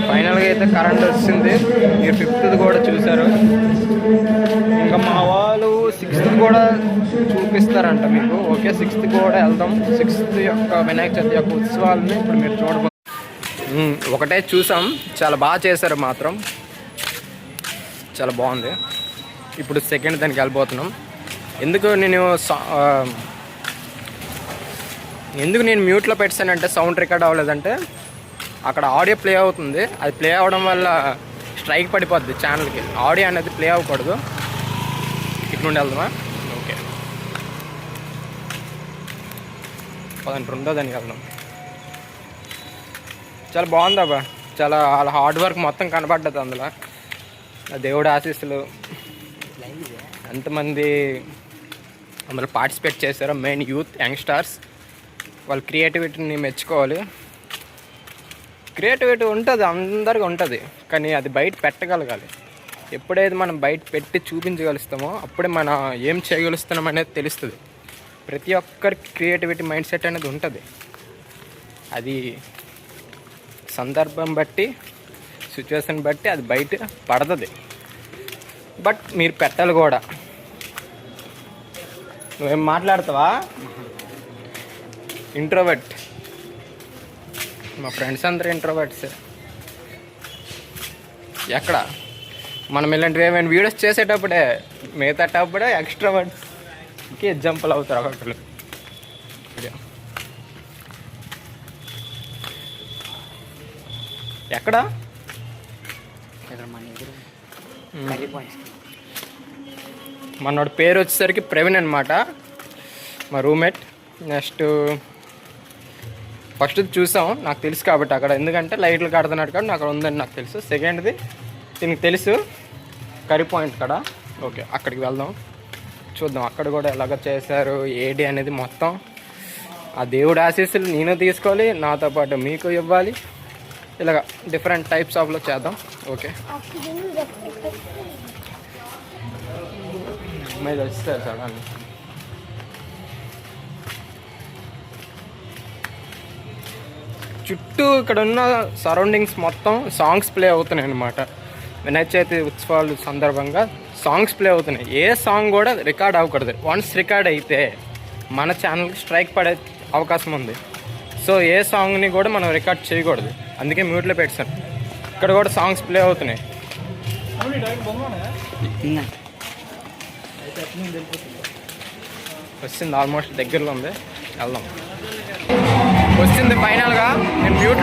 ఫైనల్గా అయితే కరెంట్ వచ్చింది. మీరు 5th కూడా చూసారు. ఇంకా మా వాళ్ళు 6th కూడా చూపిస్తారంట మీకు. ఓకే, 6th కూడా వెళ్దాం. 6th యొక్క వినాయక చవితి యొక్క ఉత్సవాలని ఇప్పుడు మీరు చూడబో. ఒకటే చూసాం, చాలా బాగా చేశారు మాత్రం, చాలా బాగుంది. ఇప్పుడు సెకండ్ దానికి వెళ్ళిపోతున్నాం. ఎందుకు నేను మ్యూట్లో పెట్టానంటే సౌండ్ రికార్డ్ అవ్వలేదంటే అక్కడ ఆడియో ప్లే అవుతుంది. అది ప్లే అవ్వడం వల్ల స్ట్రైక్ పడిపోద్ది ఛానల్కి. ఆడియో అనేది ప్లే అవ్వకూడదు. ఇటు నుండి వెళ్దామా? ఓకే, పదండి, రెండో దానికి వెళ్దాం. చాలా బాగుంది అబ్బా, చాలా వాళ్ళ హార్డ్ వర్క్ మొత్తం కనబడ్డది అందులో. దేవుడు ఆశీస్సులు. ఎంతమంది అందులో పార్టిసిపేట్ చేశారో, మెయిన్ యూత్ యంగ్స్టర్స్, వాళ్ళ క్రియేటివిటీని మెచ్చుకోవాలి. క్రియేటివిటీ ఉంటుంది, అందరికీ ఉంటుంది, కానీ అది బయట పెట్టగలగాలి. ఎప్పుడైతే మనం బయట పెట్టి చూపించగలుస్తామో అప్పుడే మనం ఏం చేయగలుస్తున్నాం అనేది తెలుస్తుంది. ప్రతి ఒక్కరికి క్రియేటివిటీ మైండ్ సెట్ అనేది ఉంటుంది. అది సందర్భం బట్టి, సిచ్యువేషన్ బట్టి అది బయట పడుతుంది. బట్ మీరు పెట్టాలి కూడా. నువ్వేం మాట్లాడతావా? ఇంట్రోవర్ట్. మా ఫ్రెండ్స్ అందరూ ఇంట్రోవర్ట్స్. ఎక్కడ మనం ఇలాంటివి ఏమైనా వీడియోస్ చేసేటప్పుడే, మిగతాటప్పుడే ఎక్స్ట్రోవర్ట్స్కి ఎగ్జాంపుల్ అవుతారు ఒకళ్ళు. ఎక్కడ మనోడి పేరు వచ్చేసరికి ప్రవీణ్ అనమాట, మా రూమ్మేట్. నెక్స్ట్ ఫస్ట్ చూసాం, నాకు తెలుసు కాబట్టి అక్కడ, ఎందుకంటే లైట్లు కడుతున్నాడు కాబట్టి అక్కడ ఉందని నాకు తెలుసు. సెకండ్ది దీనికి తెలుసు, కర్రీ పాయింట్ కాడ. ఓకే, అక్కడికి వెళ్దాం, చూద్దాం అక్కడ కూడా ఎలాగ చేశారు ఏడి అనేది మొత్తం. ఆ దేవుడు ఆశీస్సులు నేను తీసుకోవాలి, నాతో పాటు మీకు ఇవ్వాలి. ఇలాగ డిఫరెంట్ టైప్స్ ఆఫ్లో చేద్దాం. ఓకే, అమ్మాయిలు వచ్చేస్తారు సడన్లీ. చుట్టూ ఇక్కడ ఉన్న సరౌండింగ్స్ మొత్తం సాంగ్స్ ప్లే అవుతున్నాయి అన్నమాట. వినాయక చవితి ఉత్సవాలు సందర్భంగా సాంగ్స్ ప్లే అవుతున్నాయి. ఏ సాంగ్ కూడా రికార్డ్ అవ్వకూడదు. వన్స్ రికార్డ్ అయితే మన ఛానల్కి స్ట్రైక్ పడే అవకాశం ఉంది. సో ఏ సాంగ్ని కూడా మనం రికార్డ్ చేయకూడదు, అందుకే మ్యూట్లో పెట్టాను. ఇక్కడ కూడా సాంగ్స్ ప్లే అవుతున్నాయి. వచ్చింది, ఆల్మోస్ట్ దగ్గరలో ఉంది, వెళ్దాం. వచ్చింది ఫైనల్గా. నేను మ్యూట్